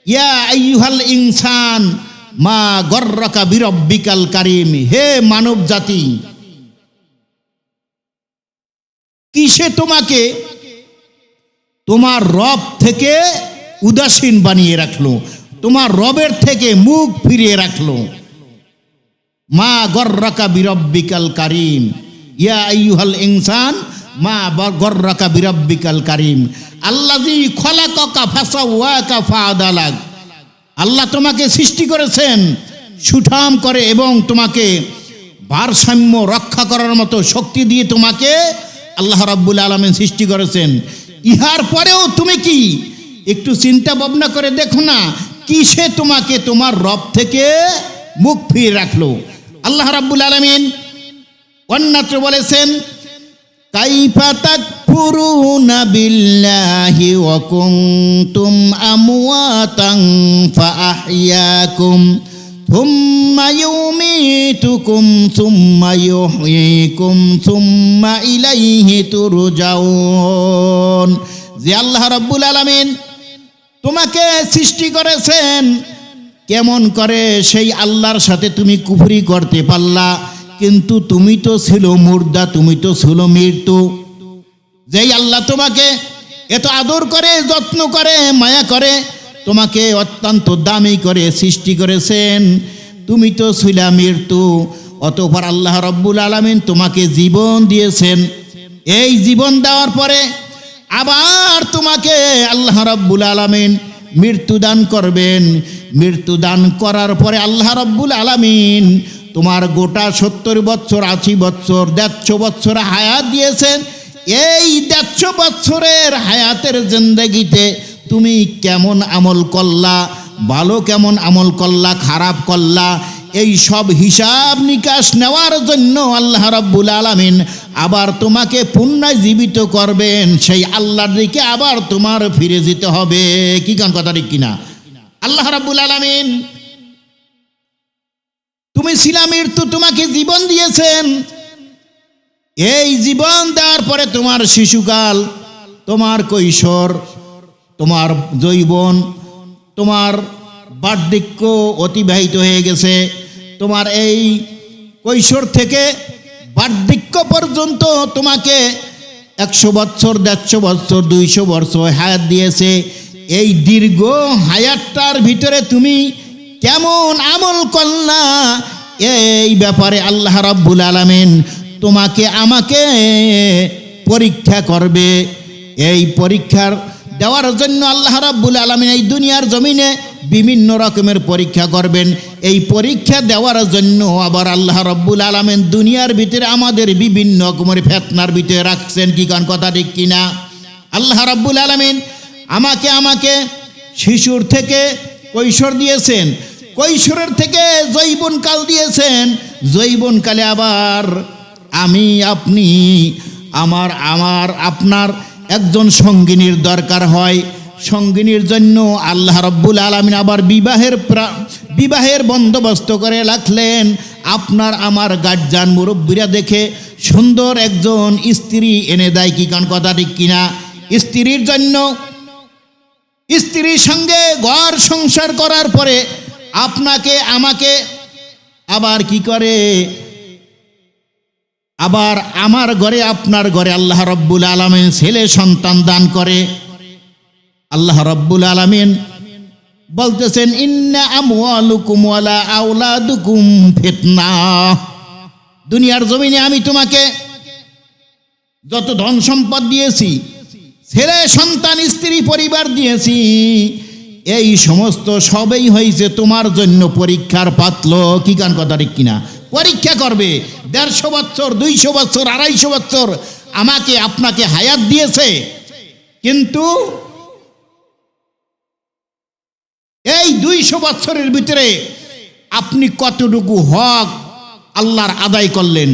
ইয়া আইয়ুহাল ইনসান মা গর্রাকা বিরব্বিকাল কারীম, হে মানব জাতি, কিসে তোমাকে তোমার রব থেকে উদাসীন বানিয়ে রাখলো, তোমার রবের থেকে মুখ ফিরিয়ে রাখলো। মা গর্রাকা বিরব্বিকাল কারীম, ইয়া আইয়ুহাল ইনসান মা গর্রাকা বিরব্বিকাল কারীম আল্লাযী খলাকাকা ফাসাওয়াকা ফাআদালাক। আল্লাহ তোমাকে সৃষ্টি করেছেন সুঠাম করে এবং তোমাকে ভারসাম্য রক্ষা করার মতো শক্তি দিয়ে তোমাকে আল্লাহ রাব্বুল আলামিন সৃষ্টি করেছেন। ইহার পরেও তুমি কি একটু চিন্তা ভাবনা করে দেখো না, কিসে তোমাকে তোমার রব থেকে মুখ ফিরিয়ে রাখলো। আল্লাহ রাব্বুল আলামিন অন্যত্র বলেছেন, কাইফা তাকফুরুনা বিল্লাহি ওয়া কুনতুম আমওয়াতান ফাআহইয়াকুম থুম্মা ইউমীতুকুম থুম্মা ইউহয়িকুম থুম্মা ইলাইহি তুরজাউন। যে আল্লাহ রাব্বুল আলামিন তোমাকে সৃষ্টি করেছেন, কেমন করে সেই আল্লাহর সাথে তুমি কুফরি করতে পারলা? কিন্তু তুমি তো ছিল মুর্দা, তুমি তো ছিল মৃত্যু। যেই আল্লাহ তোমাকে এত আদর করে, যত্ন করে, মায়া করে, তোমাকে অত্যন্ত দামি করে সৃষ্টি করেছেন, তুমি তো ছিলা মৃত্যু। অতঃপর আল্লাহ রাব্বুল আলামিন তোমাকে জীবন দিয়েছেন। এই জীবন দেওয়ার পরে আবার তোমাকে আল্লাহ রাব্বুল আলামিন মৃত্যু দান করবেন। মৃত্যু দান করার পরে আল্লাহ রাব্বুল আলামিন তোমার গোটা 70 বছর, 80 বছর, 150 বছর হায়াত দিয়েছেন। এই 150 বছরের হায়াতের জিন্দেগিতে তুমি কেমন আমল করলা, ভালো কেমন আমল করলা, খারাপ করলা, এই সব হিসাব নিকাশ নেওয়ার জন্য আল্লাহ রাব্বুল আলামিন আবার তোমাকে পুনর্জীবিত করবেন। সেই আল্লাহর দিকে আবার তোমার ফিরে যেতে হবে। কি কোন কথা ঠিক কিনা? আল্লাহ রাব্বুল আলামিন তুমি ছিলা মৃত্যু, তোমাকে জীবন দিয়েছেন। এই জীবন দেওয়ার পরে তোমার শিশুকাল, তোমার কৈশোর, তোমার যৌবন, তোমার বার্ধক্য অতিবাহিত হয়ে গেছে। তোমার এই কৈশোর থেকে বার্ধক্য পর্যন্ত তোমাকে 100 বছর, 150 বছর, 200 বছর হায়াত দিয়েছে। এই দীর্ঘ হায়াতটার ভিতরে তুমি কেমন আমল করলা, এই ব্যাপারে আল্লাহ রাব্বুল আলামিন তোমাকে আমাকে পরীক্ষা করবে। এই পরীক্ষার দেওয়ার জন্য আল্লাহ রাব্বুল আলামিন এই দুনিয়ার জমিনে বিভিন্ন রকমের পরীক্ষা করবেন। এই পরীক্ষা দেওয়ার জন্য আবার আল্লাহ রাব্বুল আলামিন দুনিয়ার ভিতরে আমাদের বিভিন্ন রকমের ফিতনার ভিতরে রাখছেন। কি কোন কথা ঠিক কিনা? আল্লাহ রাব্বুল আলামিন আমাকে শিশুর থেকে কৈশোর দিয়েছেন, কৈশোরের থেকে যৌবনকাল দিয়েছেন। যৌবনকালে আবার আমি, আপনি, আপনার একজন সঙ্গিনীর দরকার হয়। সঙ্গিনীর জন্য আল্লাহ রাব্বুল আলামিন আবার বিবাহের বন্দোবস্ত করে রাখলেন। আপনার আমার গার্জিয়ান মুরব্বীরা দেখে সুন্দর একজন স্ত্রী এনে দেয়। কি কোন কথা ঠিক কিনা? স্ত্রীর জন্য, স্ত্রীর সঙ্গে ঘর সংসার করার পরে আপনাকে আমাকে আবার কি করে, আবার আমার ঘরে আপনার ঘরে আল্লাহ রাব্বুল আলামিন ছেলে সন্তান দান করে। আল্লাহ রাব্বুল আলামিন বলতেছেন, ইন্না আমওয়ালুকুম ওয়ালা আওলাদুকুম ফিতনা। দুনিয়ার জমিনে আমি তোমাকে যত ধন সম্পদ দিয়েছি, ছেলে সন্তান, স্ত্রী পরিবার দিয়েছি, এই সমস্ত সবই হয়েছে তোমার জন্য পরীক্ষার পাত্র। কি কান কথা ঠিক কিনা? পরীক্ষা করবে। 150 বছর, 200 বছর, 250 বছর আমাকে আপনাকে হায়াত দিয়েছে, কিন্তু এই 200 বছরের ভিতরে আপনি কতটুকু হক আল্লাহর আদায় করলেন,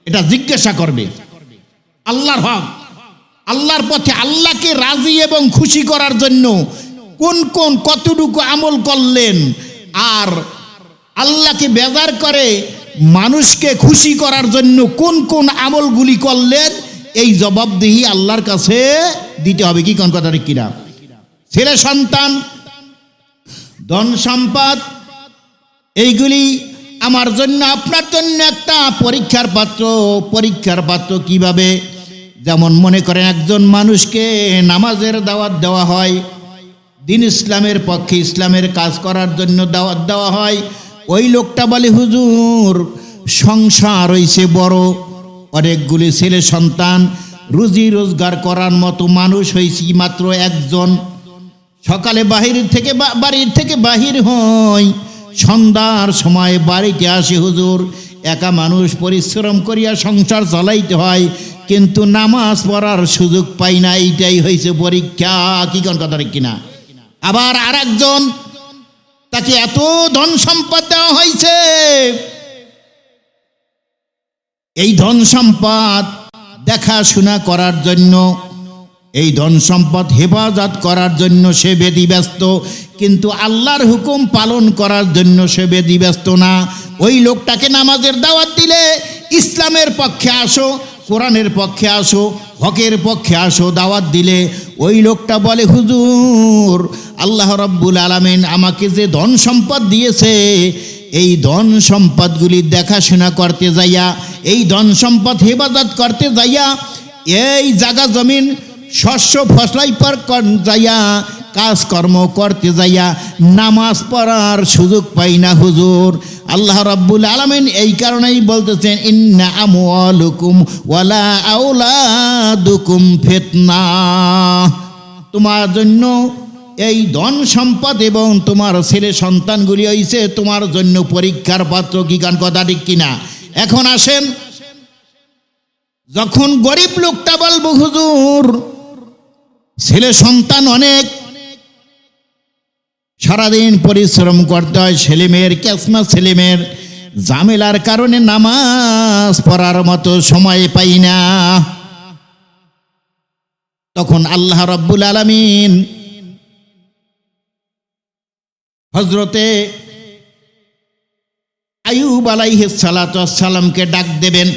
এটা জিজ্ঞাসা করবে। আল্লাহর হক, আল্লাহর পথে আল্লাহকে রাজি এবং খুশি করার জন্য কতটুকু আমল করলেন, আর আল্লাহকে বেজার করে মানুষকে খুশি করার জন্য কোন কোন আমলগুলি করলেন, এই জবাবদিহি আল্লাহর কাছে দিতে হবে। কি কোন কথা কিনা? ছেলে সন্তান ধন সম্পদ এইগুলি আমার জন্য আপনার জন্য একটা পরীক্ষার পাত্র। পরীক্ষার পাত্র কিভাবে? যেমন মনে করেন একজন মানুষকে নামাজের দাওয়াত দেওয়া হয়, দিন ইসলামের পক্ষে ইসলামের কাজ করার জন্য দাওয়াত দেওয়া হয়। ওই লোকটা বলে, হুজুর সংসার হইছে বড়, অনেকগুলি ছেলে সন্তান, রুজি রোজগার করার মতো মানুষ হয়েছি মাত্র একজন। সকালে বাড়ির থেকে বাহির হই, সন্ধ্যার সময় বাড়িতে আসে। হুজুর একা মানুষ, পরিশ্রম করিয়া সংসার চালাইতে হয়, কিন্তু নামাজ পড়ার সুযোগ পাই না। এইটাই হয়েছে পরীক্ষা। কি কোন কথা কিনা? আবার আর একজন, তাকে এত ধন সম্পদ দেওয়া হয়েছে, এই ধন সম্পদ দেখাশোনা করার জন্য, এই ধন সম্পদ হেফাজত করার জন্য সে ব্যতিব্যস্ত, কিন্তু আল্লাহর হুকুম পালন করার জন্য সে ব্যতিব্যস্ত না। ওই লোকটাকে নামাজের দাওয়াত দিলে, ইসলামের পক্ষে আসো, কোরআনের পক্ষে আসো, হকের পক্ষে আসো, দাওয়াত দিলে ওই লোকটা বলে, হুজুর আল্লাহ রাব্বুল আলামিন আমাকে যে ধন সম্পদ দিয়েছে, এই ধন সম্পদগুলি দেখাশোনা করতে যাইয়া, এই ধন সম্পদ হেফাজত করতে যাইয়া, এই জায়গা জমিন শস্য ফসলাই পর যাইয়া, কাজকর্ম করতে যাইয়া নামাজ পড়ার সুযোগ পাই না হুজুর। আল্লাহ রাব্বুল আলামিন এই কারণেই বলতেছেন, ইন্না আমওয়ালুকুম ওয়ালা আওলাদুকুম ফিতনা, তোমার জন্য এই ধন সম্পদ এবং তোমার ছেলে সন্তানগুলি হইছে তোমার জন্য পরীক্ষার পাত্র। কি গান কথা ঠিক কিনা? এখন আসেন, যখন গরিব লোকটা বলবো, হুজুর ছেলে সন্তান অনেক, সারাদিন পরিশ্রম করতে হয়, ছেলেমেয়ের ক্যাসমা, ছেলেমেয়ের ঝামেলার কারণে নামাজ পড়ার মতো সময় পাই না। তখন আল্লাহ রাব্বুল আলামিন হযরতে আইয়ুব আলাইহিস সালাতু ওয়াস সালামকে ডাক দেবেন।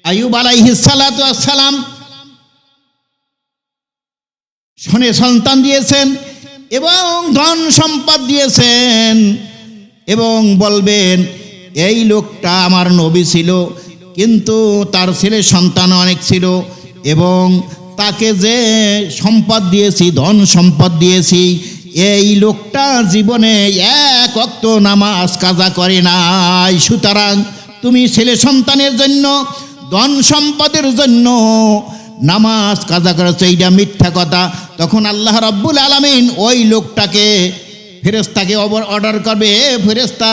আইয়ুব আলাইহিস সালাতু ওয়াস সালাম শোনে সন্তান দিয়েছেন এবং ধন সম্পদ দিয়েছেন, এবং বলবেন এই লোকটা আমার নবী ছিল, কিন্তু তার ছেলে সন্তান অনেক ছিল, এবং তাকে যে সম্পদ দিয়েছি, ধন সম্পদ দিয়েছি, এই লোকটা জীবনে এক ওয়াক্ত নামাজ কাজা করে নাই। সুতরাং তুমি ছেলে সন্তানের জন্য, ধন সম্পদের জন্য নামাজ কাজা করেছে, এইটা মিথ্যা কথা। তখন আল্লাহ রাব্বুল আলামিন ওই লোকটাকে, ফেরেশতাকে অর্ডার করবে, ফেরেশতা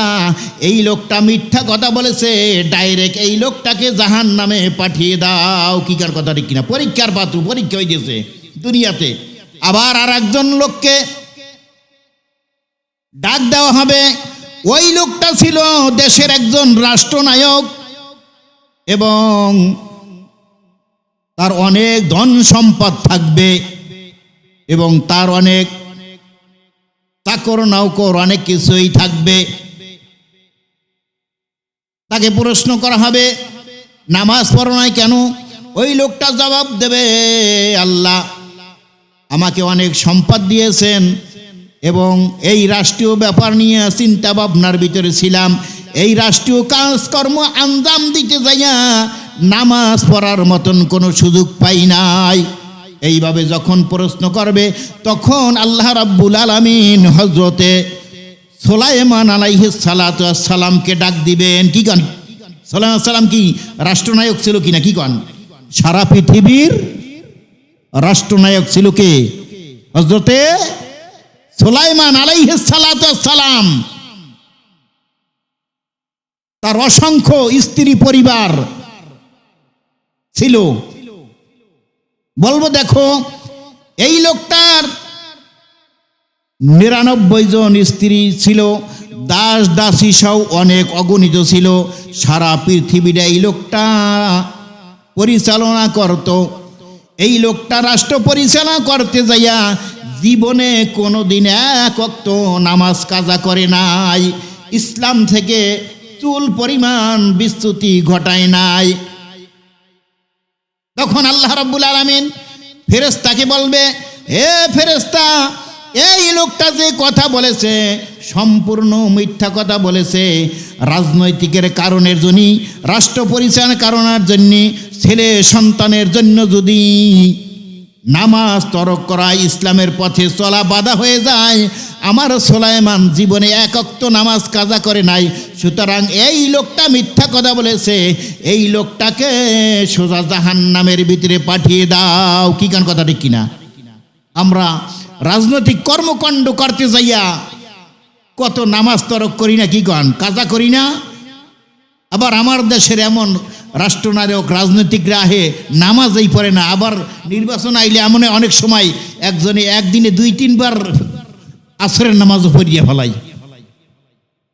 এই লোকটা মিথ্যা কথা বলেছে, ডাইরেক্ট এই লোকটাকে জাহান্নামে পাঠিয়ে দাও। কি কার কথা ঠিক কিনা? পরীক্ষার পাত্র, পরীক্ষা হয়ে গেছে দুনিয়াতে। আবার আর একজন লোককে ডাক দেওয়া হবে। ওই লোকটা ছিল দেশের একজন রাষ্ট্রনায়ক, এবং তার অনেক ধন সম্পদ থাকবে, এবং তার অনেক চাকর নৌকর অনেক কিছুই থাকবে। তাকে প্রশ্ন করা হবে, নামাজ পড়ো নাই কেন? ওই লোকটা জবাব দেবে, আল্লাহ আমাকে অনেক সম্পদ দিয়েছেন, এবং এই রাষ্ট্রীয় ব্যাপার নিয়ে চিন্তা ভাবনার ভিতরে ছিলাম, এই রাষ্ট্রীয় কাজকর্ম আঞ্জাম দিতে যাইয়া নামাজ পড়ার মতন কোনো সুযোগ পাই নাই। এইভাবে যখন প্রশ্ন করবে, তখন আল্লাহ রাব্বুল আলামিন হযরতে সুলাইমান আলাইহিস সালাতু ওয়াস সালামকে ডাক দিবেন। কি গান? সুলাইমান সালাম কি রাষ্ট্রনায়ক ছিল কিনা? কি গান? সারা পৃথিবীর রাষ্ট্রনায়ক ছিল কে? হযরতে সুলাইমান আলাইহিস সালাতু ওয়াস সালাম। তার অসংখ্য স্ত্রী পরিবার ছিল। বলবো দেখো, এই লোকটার ৯৯ জন স্ত্রী ছিল, দাস দাসী সহ অনেক অগণিত ছিল। সারা পৃথিবীটা এই লোকটা পরিচালনা করত। এই লোকটা রাষ্ট্র পরিচালনা করতে যাইয়া জীবনে কোনোদিন এক ওয়াক্ত নামাজ কাজা করে নাই, ইসলাম থেকে চুল পরিমাণ বিচ্যুতি ঘটায় নাই। তখন আল্লাহ রাব্বুল আলামিন ফেরেশতাকে বলবে, হে ফেরেশতা, এই লোকটা যে কথা বলেছে সম্পূর্ণ মিথ্যা কথা বলেছে। রাজনৈতিকের কারণের জন্য, রাষ্ট্র পরিচালনার কারণের জন্য, ছেলে সন্তানের জন্য যদি নামাজ তরক করা, ইসলামের পথে চলা বাধা হয়ে যায়, আমার সুলাইমান জীবনে এক ওয়াক্ত নামাজ কাজা করে নাই। সুতরাং এই লোকটা মিথ্যা কথা বলেছে, এই লোকটাকে সোজা জাহান্নামের ভিতরে পাঠিয়ে দাও। কি কান কথা ঠিক কিনা? আমরা রাজনৈতিক কর্মকাণ্ড করতে যাইয়া কত নামাজ তরক করি না, কি কন কাজা করি না। আবার আমার দেশের এমন রাষ্ট্রনায়ক রাজনৈতিকরা আহে নামাজই পড়ে না। আবার নির্বাচন আইলে এমন অনেক সময় একজনে একদিনে 2-3 বার আসরের নামাজও পড়িয়ে ফেলাই।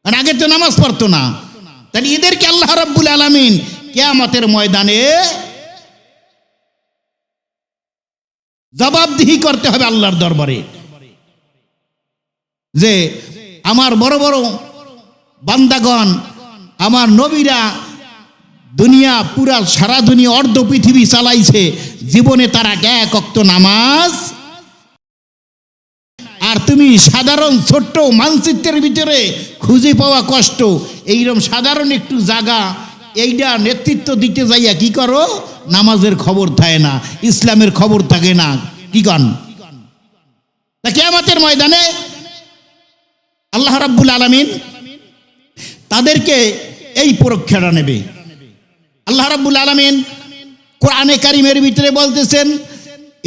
আর আগে তো নামাজ পড়তো না। তাহলে এদেরকে আল্লাহ রাব্বুল আলামিন কিয়ামতের ময়দানে জবাবদিহি করতে হবে আল্লাহর দরবারে, যে আমার বড় বড় বান্দাগণ, আমার নবীরা দুনিয়া পুরা সারা দুনিয়া অর্ধ পৃথিবী চালাইছে, জীবনে তারা এক ওয়াক্ত নামাজ, আর তুমি সাধারণ ছোট্ট মানচিত্রের ভিতরে খুঁজে পাওয়া কষ্ট, এইরকম সাধারণ একটু জায়গা এইটা নেতৃত্ব দিতে যাইয়া কি করো, নামাজের খবর থাকে না, ইসলামের খবর থাকে না। কি কন? তা কিয়ামতের ময়দানে আল্লাহ রাব্বুল আলামিন তাদেরকে এই পরীক্ষাটা নেবে। আল্লাহ রাব্বুল আলামিন কোরআনে কারীমের ভিতরে বলতেছেন,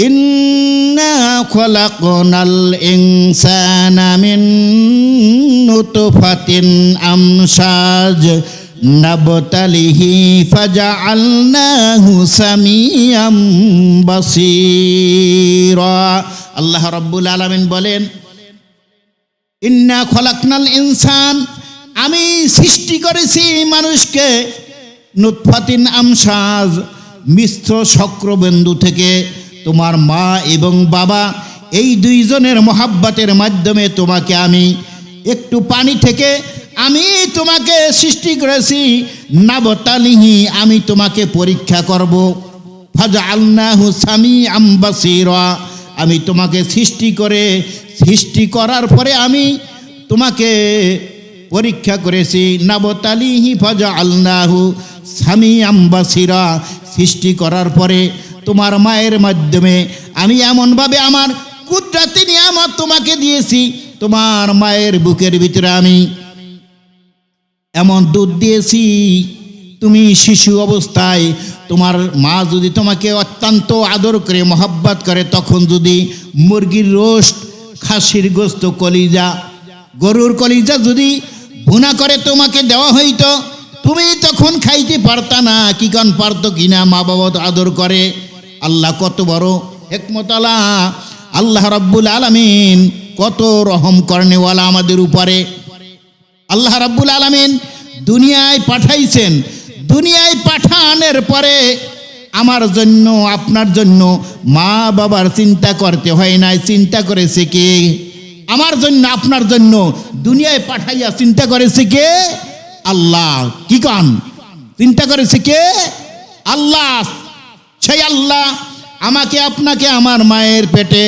ইন্না খলাকনাল ইনসানা মিন নুতফাতিন আমশাজ নাবতালিহি ফাজআলনাহু সামিয়াম বাসীরা। আল্লাহ রাব্বুল আলামিন বলেন, ইন্না খলাকনাল ইনসান, আমি সৃষ্টি করেছি মানুষকে নুতফাতিন আমশাজ, মিশ্র শুক্রবিন্দু থেকে। তোমার মা এবং বাবা এই দুইজনের মহাব্বতের মাধ্যমে তোমাকে আমি একটু পানি থেকে আমি তোমাকে সৃষ্টি করেছি। নাবতালিহি, আমি তোমাকে পরীক্ষা করব। ফাজআলনাহু সামিআম বাসীরা, আমি তোমাকে সৃষ্টি করার পরে আমি তোমাকে পরীক্ষা করেছি। নাবতালিহি ফাজআলনাহু সামিআম বাসীরা, সৃষ্টি করার পরে তোমার মায়ের মাধ্যমে আমি এমনভাবে আমার কুদরতি নিয়ামত তোমাকে দিয়েছি। তোমার মায়ের বুকের ভিতরে আমি এমন দুধ দিয়েছি, তুমি শিশু অবস্থায় তোমার মা যদি তোমাকে অত্যন্ত আদর করে মহব্বত করে, তখন যদি মুরগির রোস্ট, খাসির গোস্ত, কলিজা, গরুর কলিজা যদি ভুনা করে তোমাকে দেওয়া হইতো, তুমি তখন খাইতে পারতা না। কি কান পারতো কিনা? মা বাবা তো আদর করে। আল্লাহ কত বড় হিকমতওয়ালা, আল্লাহ রাব্বুল আলামিন কত রহম করনেওয়ালা আমাদের উপরে। আল্লাহ রাব্বুল আলামিন দুনিয়ায় পাঠাইছেন, দুনিয়ায় পাঠানোর পরে আমার জন্য আপনার জন্য মা বাবার চিন্তা করতে হয় নাই। চিন্তা করেছে কে? আমার জন্য আপনার জন্য দুনিয়ায় পাঠাইয়া চিন্তা করেছে কে? আল্লাহ। কি কান? চিন্তা করেছে কে? আল্লাহ। সেই আল্লাহ আমাকে আপনাকে আমার মায়ের পেটে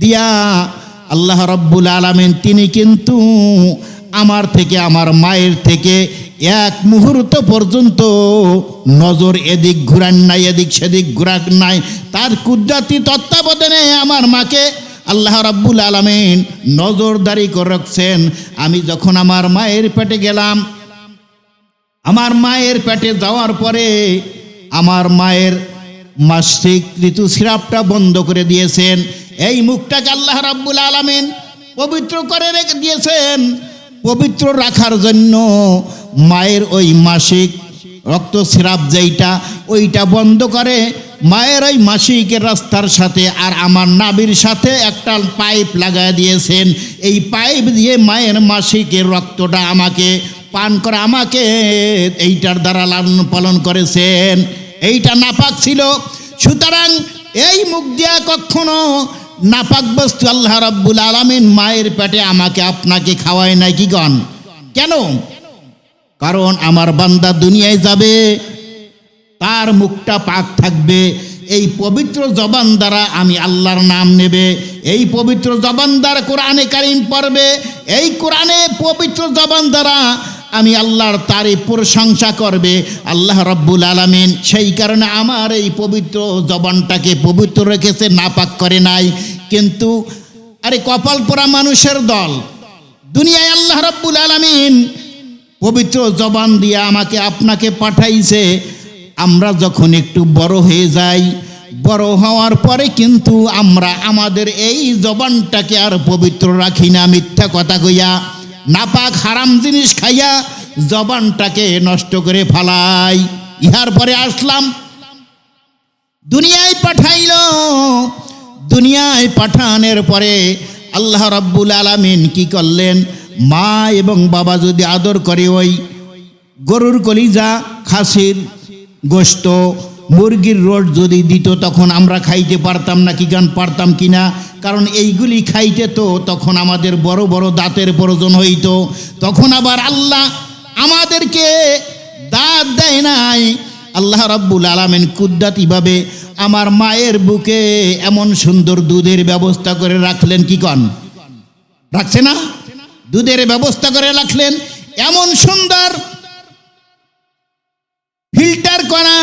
দিয়া আল্লাহ রাব্বুল আলামিন তিনি কিন্তু আমার থেকে, আমার মায়ের থেকে এক মুহূর্ত পর্যন্ত নজর এদিক ঘুরান নাই, এদিক সেদিক ঘুরান নাই। তার কুদরতি তত্ত্বাবধানে আমার মাকে আল্লাহ রাব্বুল আলামিন নজরদারি করে রাখছেন। আমি যখন আমার মায়ের পেটে গেলাম, আমার মায়ের পেটে যাওয়ার পরে আমার মায়ের মাসিক ঋতুস্রাবটা বন্ধ করে দিয়েছেন। এই মুখটাকে আল্লাহ রাব্বুল আলামিন পবিত্র করে রেখে দিয়েছেন। পবিত্র রাখার জন্য মায়ের ওই মাসিক রক্তস্রাব যেইটা, ওইটা বন্ধ করে মায়ের ওই মাসিকের রাস্তার সাথে আর আমার নাভির সাথে একটা পাইপ লাগায় দিয়েছেন। এই পাইপ দিয়ে মায়ের মাসিকের রক্তটা আমাকে পান করে আমাকে এইটার দ্বারা লালন পালন করেছেন। এইটা নাপাক ছিল। সুতরাং এই মুখ দিয়া কখনো নাপাক বস্তু আল্লাহ রাব্বুল আলামিন মায়ের পেটে আমাকে আপনাকে খাওয়ায় নাই। কি গণ? কেন? কারণ আমার বান্দা দুনিয়ায় যাবে, তার মুখটা পাক থাকবে, এই পবিত্র জবান দ্বারা আমি আল্লাহর নাম নেবে, এই পবিত্র জবান দ্বারা কোরআনে কারিম পড়বে, এই কোরআনে পবিত্র জবান দ্বারা আমি আল্লাহর তারিফ প্রশংসা করবে আল্লাহ রাব্বুল আলামিন। সেই কারণে আমার এই পবিত্র জবানটাকে পবিত্র রেখেছে, নাপাক করে নাই। কিন্তু আরে কপাল পোড়া মানুষের দল, দুনিয়ায় আল্লাহ রাব্বুল আলামিন পবিত্র জবান দিয়ে আমাকে আপনাকে পাঠাইছে। আমরা যখন একটু বড় হয়ে যাই, বড় হওয়ার পরে কিন্তু আমরা আমাদের এই জবানটাকে আর পবিত্র রাখি না, মিথ্যা কথা কইয়া নাপাক হারাম জিনিস খাইয়া জবানটাকে নষ্ট করে ফালাই। ইহার পরে আসলাম, দুনিয়ায় পাঠাইল। দুনিয়ায় পাঠানোর পরে আল্লাহ রাব্বুল আলামিন কি করলেন, মা এবং বাবা যদি আদর করে ওই গরুর কলিজা, খাসির গোশত, মুরগির রোট যদি দিত তখন আমরা খাইতে পারতাম না, কি গান পারতাম কিনা? কারণ এইগুলি খাইতে তো তখন আমাদের বড় বড় দাঁতের প্রয়োজন হইতো। তখন আবার আল্লাহ আমাদেরকে দাঁত দেয় নাই। আল্লাহ রাব্বুল আলামিন কুদরতিভাবে আমার মায়ের বুকে এমন সুন্দর দুধের ব্যবস্থা করে রাখলেন, কি কন রাখছে না? দুধের ব্যবস্থা করে রাখলেন, এমন সুন্দর ফিল্টার করা,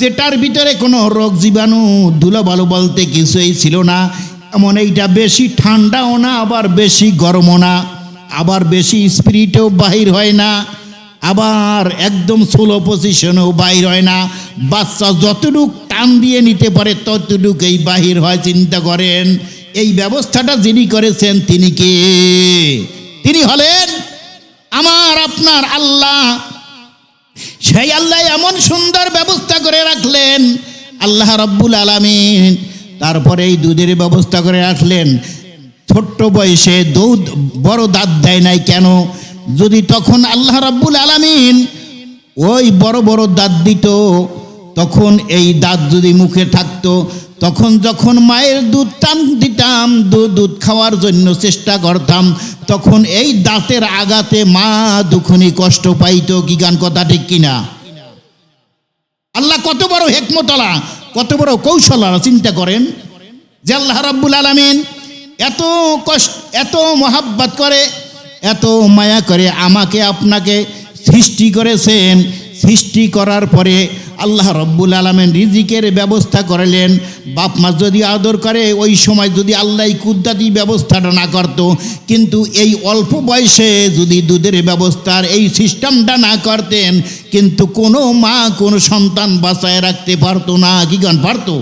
যেটার ভিতরে কোনো রোগ জীবাণু ধুলোবালু বলতে কিছুই ছিল না। এমন এইটা বেশি ঠান্ডাও না, আবার বেশি গরমও না, আবার বেশি স্পিরিটেও বাহির হয় না, আবার একদম স্লো পজিশনেও বাহির হয় না। বাচ্চা যতটুক টান দিয়ে নিতে পারে ততটুকুই বাহির হয়। চিন্তা করেন, এই ব্যবস্থাটা যিনি করেছেন তিনি কে? তিনি হলেন আমার আপনার আল্লাহ। সেই আল্লাহ এমন সুন্দর ব্যবস্থা করে রাখলেন আল্লাহ রাব্বুল আলামিন। তারপরে এই দুধের ব্যবস্থা করে রাখলেন। ছোট্ট বয়সে দুধ বড় দাঁত দেয় নাই কেন? যদি তখন আল্লাহ রাব্বুল আলামিন ওই বড় বড় দাঁত দিত, তখন এই দাঁত যদি মুখে থাকতো, তখন যখন মায়ের দুধ টান দিতাম, দুধ খাওয়ার জন্য চেষ্টা করতাম, তখন এই দাঁতের আঘাতে মা দুখুনি কষ্ট পাইতো। কি গান কথা ঠিক কিনা? আল্লাহ কত বড় হিকমতওয়ালা, কত বড় কৌশলওয়ালা। চিন্তা করেন যে আল্লাহ রাব্বুল আলামিন এত কষ্ট, এত মহাব্বত করে, এত মায়া করে আমাকে আপনাকে সৃষ্টি করেছেন। সৃষ্টি করার পরে আল্লাহ রাব্বুল আলামিন রিজিকের ব্যবস্থা করলেন। বাপ মা যদি আদর করে, ওই সময় যদি আল্লাহ কুদরতি ব্যবস্থাটা না করত, কিন্তু এই অল্প বয়সে যদি দুধের ব্যবস্থার এই সিস্টেমটা না করতেন, কিন্তু কোনো মা কোনো সন্তান বাঁচায় রাখতে পারতো না। কি গান পারতো?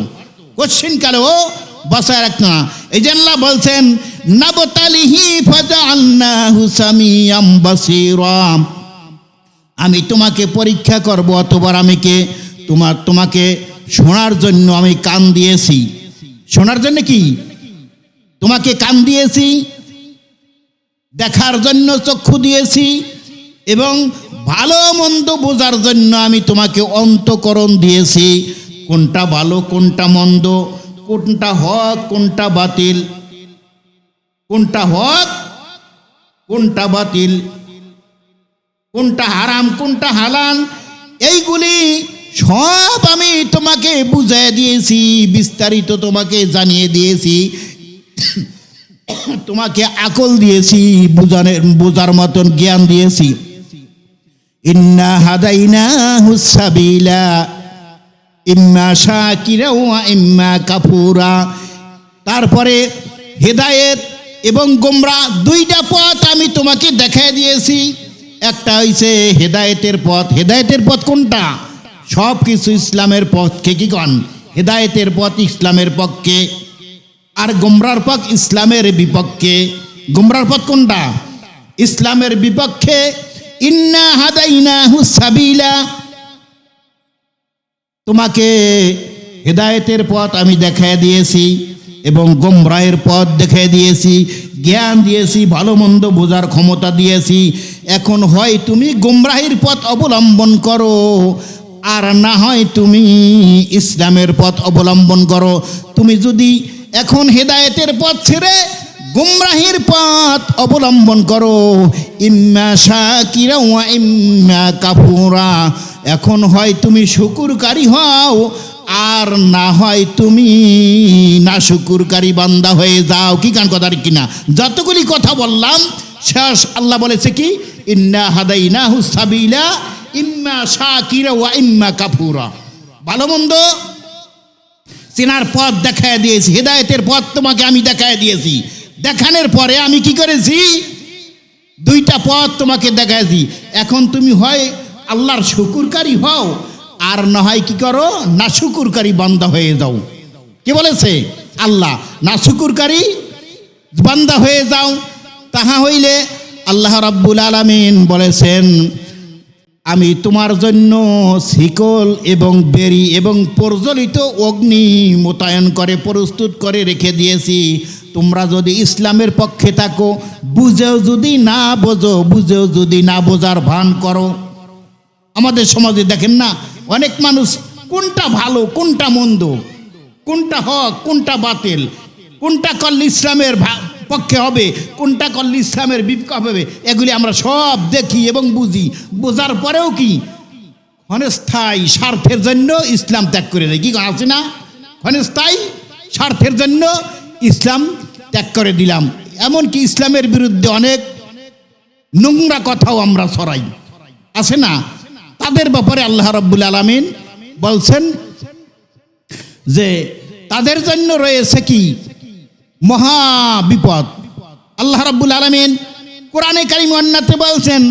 কোশ্চিন কালেও বাঁচায় রাখতো না। এই যে আল্লাহ বলছেন, নাবতালিহি ফাজআলনাহু সামিয়াম বাসীরা, আমি তোমাকে পরীক্ষা করব, অতবার আমি কে তোমাকে শোনার জন্য আমি কান দিয়েছি। শোনার জন্য কি? তোমাকে কান দিয়েছি, দেখার জন্য চক্ষু দিয়েছি, এবং ভালো মন্দ বোঝার জন্য আমি তোমাকে অন্তঃকরণ দিয়েছি। কোনটা ভালো কোনটা মন্দ, কোনটা হক কোনটা বাতিল, কোনটা হক কোনটা বাতিল, কোনটা হারাম কোনটা হালাল, এইগুলি সব আমি তোমাকে বুঝিয়ে দিয়েছি, বিস্তারিত তোমাকে জানিয়ে দিয়েছি, তোমাকে আকল দিয়েছি, বোঝার মতন জ্ঞান দিয়েছি। ইন্না হাদাইনাহুস সাবিলা ইম্মা শাকিরা ওয়া ইম্মা কাফুরা। তারপরে হেদায়েত এবং গোমরাহ দুইটা পথ আমি তোমাকে দেখায় দিয়েছি। একটা হইছে হেদায়েতের পথ। হেদায়েতের পথ কোনটা? সব কিছু ইসলামের পক্ষে। কি কন? হেদায়েতের পথ ইসলামের পক্ষে, আর গোমরার পথ ইসলামের বিপক্ষে। গোমরার পথ কোনটা? ইসলামের বিপক্ষে। ইন্না হাদাইনাহুস সাবিলা, তোমাকে হেদায়েতের পথ আমি দেখায় দিয়েছি এবং গোমরাহের পথ দেখায় দিয়েছি, জ্ঞান দিয়েছি, ভালো মন্দ বোঝার ক্ষমতা দিয়েছি। এখন হয় তুমি গোমরাহির পথ অবলম্বন করো, আর না হয় তুমি ইসলামের পথ অবলম্বন করো। তুমি যদি এখন হেদায়েতের পথ ছেড়ে গুমরাহির পথ অবলম্বন করো, ইম্মা শাকিরা ওয়া ইম্মা কাফুরা। এখন হয় তুমি শুকরকারী হও, আর না হয় তুমি নাশুকুরকারী বান্দা হয়ে যাও। কি কান কথা কিনা? যতগুলি কথা বললাম শেষ আল্লাহ বলেছে কি, ইন্না হাদাইনাহু সাবিলা ইম্মা শাকিরা ওয়া ইম্মা কাফুরা। ভালো মন্দ চেনার পথ দেখায় দিয়েছি, হেদায়েতের পথ তোমাকে আমি দেখায় দিয়েছি। দেখানোর পরে আমি কি করেছি? দুইটা পথ তোমাকে দেখাইছি। এখন তুমি হয় আল্লাহর শুকরকারী হও, আর না হয় কি করো, নাশুকুরকারী বান্দা হয়ে যাও। কি বলেছে আল্লাহ? নাশুকুরকারী বান্দা হয়ে যাও। তাহা হইলে আল্লাহ রাব্বুল আলামিন বলেছেন, আমি তোমার জন্য শিকল এবং বেরি এবং প্রজ্বলিত অগ্নি মোতায়েন করে প্রস্তুত করে রেখে দিয়েছি। তোমরা যদি ইসলামের পক্ষে থাকো, বুঝেও যদি না বোঝো, বুঝেও যদি না বোঝার ভান করো। আমাদের সমাজে দেখেন না, অনেক মানুষ কোনটা ভালো কোনটা মন্দ, কোনটা হক কোনটা বাতিল, কোনটা করলে ইসলামের পক্ষে হবে, কোনটা করলে ইসলামের বিপক্ষে হবে, এগুলি আমরা সব দেখি এবং বুঝি। বোঝার পরেও কি ক্ষণস্থায়ী স্বার্থের জন্য ইসলাম ত্যাগ করে দেয়। কি আছে না, ক্ষণস্থায়ী স্বার্থের জন্য ইসলাম ত্যাগ করে দিলাম। এমনকি ইসলামের বিরুদ্ধে অনেক নোংরা কথাও আমরা ছড়াই, আছে না? তাদের ব্যাপারে আল্লাহ রাব্বুল আলামিন বলছেন যে তাদের জন্য রয়েছে কি মহা বিপদ। আল্লাহ রাব্বুল আলামিন কোরআনে কারীম অন্যতে বলছেন,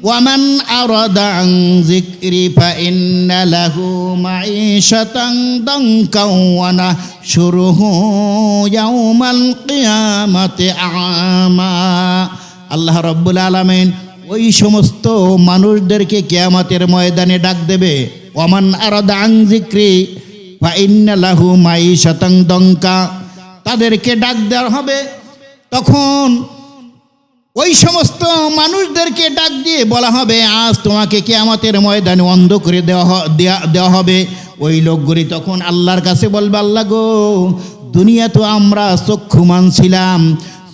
ওয়ামান আরাদা আন যিকরি ফাইন্না লাহু মাঈশাতান দানকা ওয়া নাহশুরুহু ইয়াওমাল কিয়ামাতি আ'মা। আল্লাহ রাব্বুল আলামিন ওই সমস্ত মানুষদেরকে কিয়ামতের ময়দানে ডাক দেবে। ওয়ামান আরাদা আন যিকরি ফাইন্না লাহু মাঈশাতান দানকা, তাদেরকে ডাক দেওয়া হবে। তখন ওই সমস্ত মানুষদেরকে ডাক দিয়ে বলা হবে, আজ তোমাকে কিয়ামতের ময়দানে অন্ধ করে দেওয়া হবে। ওই লোকগুলি তখন আল্লাহর কাছে বলবে, আল্লাহ গো, দুনিয়া তো আমরা চক্ষুমান ছিলাম,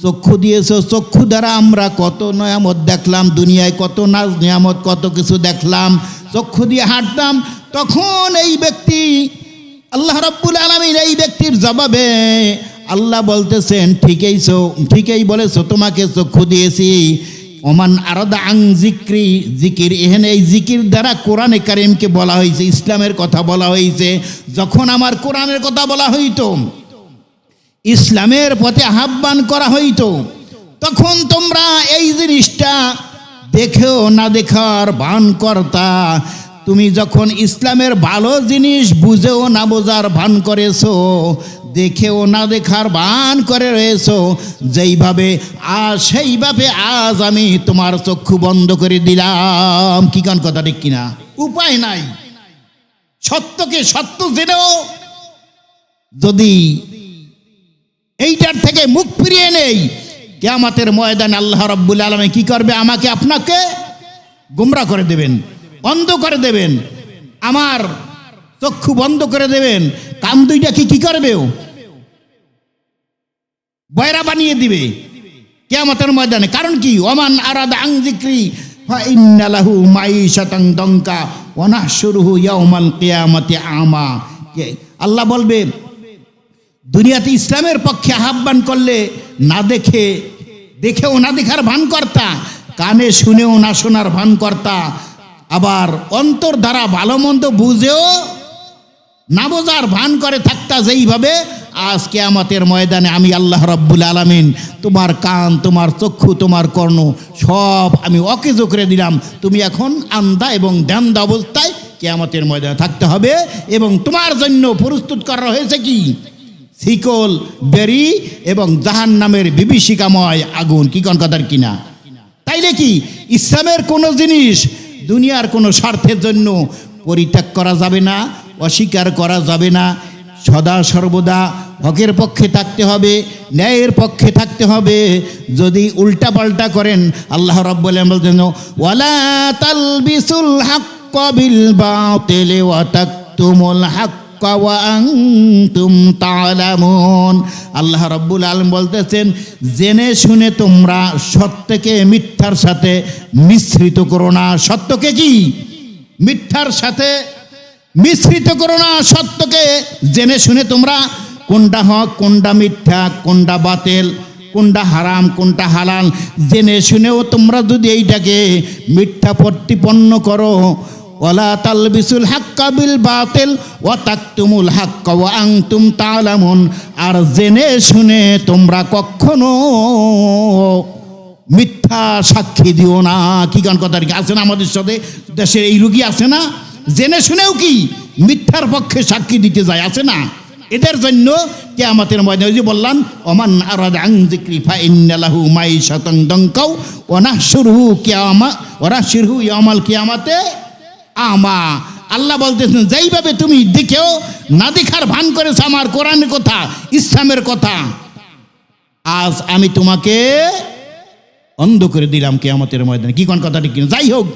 চক্ষু দিয়েছো, চক্ষু দ্বারা আমরা কত নিয়ামত দেখলাম, দুনিয়ায় কত নাজ নিয়ামত কত কিছু দেখলাম, চক্ষু দিয়ে হাঁটতাম। তখন এই ব্যক্তি আল্লাহ রাব্বুল আলামিন এই ব্যক্তির জবাবে আল্লাহ বলতেছেন, ঠিকই বলেছো, তোমাকে চক্ষু দিয়েছি। ওমান আরাদা আন যিকরি, জিকির, এখানে এই জিকির দ্বারা কোরআনে কারীমকে বলা হয়েছে, ইসলামের কথা বলা হয়েছে। যখন আমার কোরআনের কথা বলা হইতো, ইসলামের পথে আহ্বান করা হইতো, তখন তোমরা এই জিনিসটা দেখেও না দেখার ভান করতা। তুমি যখন ইসলামের ভালো জিনিস বুঝেও না বোঝার ভান করেছো, দেখেও না দেখার ভান করে রয়েছো, যেইভাবে সেইভাবে আজ আমি তোমার চক্ষু বন্ধ করে দিলাম। কি কান কথা ঠিক কিনা? উপায় নাই, সত্যকে সত্য জেনেও যদি এইটার থেকে মুখ ফিরিয়ে নেই, কিয়ামতের ময়দানে আল্লাহ রাব্বুল আলামিন কি করবে? আমাকে আপনাকে গোমরা করে দেবেন, বন্ধ করে দেবেন, আমার চক্ষু বন্ধ করে দেবেন। কান দুইটা কি করবে? বয়রা বানিয়ে দিবে কিয়ামতের ময়দানে। কারণ কি? ওমান আরাদা আন যিকরি ফাইন্না লাহু মাঈশাতান দানকা ওয়া নাহশুরুহু ইয়াওমাল কিয়ামাতি আ'মা। আল্লাহ বলবে, দুনিয়াতে ইসলামের পক্ষে আহ্বান করলে না দেখেও না দেখার ভান করতা, কানে শুনেও না শোনার ভান করতা, আবার অন্তর দ্বারা ভালো মন্দ বুঝেও না বোঝার ভান করে থাকতা। যেইভাবে আজ কিয়ামতের ময়দানে আমি আল্লাহ রাব্বুল আলামিন তোমার কান, তোমার চক্ষু, তোমার কর্ণ সব আমি অকেজ করে দিলাম। তুমি এখন আন্ধা এবং ধ্যানদা অবস্থায় কিয়ামতের ময়দানে থাকতে হবে, এবং তোমার জন্য প্রস্তুত করা হয়েছে কি? শিকল, বেরি এবং জাহান্নামের বিভীষিকাময় আগুন। কি কোন কথার কিনা? তাইলে কি ইসলামের কোনো জিনিস দুনিয়ার কোনো স্বার্থের জন্য পরিত্যাগ করা যাবে না, অস্বীকার করা যাবে না। সদা সর্বদা হকের পক্ষে থাকতে হবে, ন্যায়ের পক্ষে থাকতে হবে। যদি উল্টা পাল্টা করেন, আল্লাহ রাব্বুল আলামিন বলেন, ওয়ালা তালবিসুল হাক্কা বিল বাতিল ওয়া তাকতুমুল হাক্কা হাক্কা ওয়া আনতুম তা'লামুন। আল্লাহ রাব্বুল আলামিন বলতেছেন, জেনে শুনে তোমরা সত্যকে মিথ্যার সাথে মিশ্রিত করো না। সত্যকে কি মিথ্যার সাথে মিশ্রিত করো না। সত্যকে জেনে শুনে তোমরা কোনটা হক, কোনটা মিথ্যা, কোনটা বাতিল, কোনটা হারাম, কোনটা হালাল, জেনে শুনেও তোমরা যদি এইটাকে মিথ্যা প্রতিপন্ন করো, ওয়ালা তালবিসুল হাক্কা বিল বাতিল ওয়া তাকতুমুল হাক্কা ওয়া আনতুম তা'লামুন। আর জেনে শুনে তোমরা কখনো মিথ্যা সাক্ষী দিও না। কি গান কথা কি আছে না আমাদের সাথে দেশের এই রুগী আছে না, জেনে শুনেও কি মিথ্যার পক্ষে সাক্ষী দিতে যায়, আছে না? এদের জন্য কিয়ামতের ময়দানে যে বললাম, ওমান আরাদা আন যিকরি ফা ইন্না লাহু মাইশাতান দানকা ওয়া নাহশুরুহু ইয়াউমাল কিয়ামাতে আমা। আল্লাহ বলতেছেন, যেইভাবে তুমি দেখেও না দেখার ভান করেছো আমার কোরআনের কথা, ইসলামের কথা, আজ আমি তোমাকে অন্ধ করে দিলাম কিয়ামতের ময়দানে। কি কোন কথা ঠিক কিনা? যাই হোক,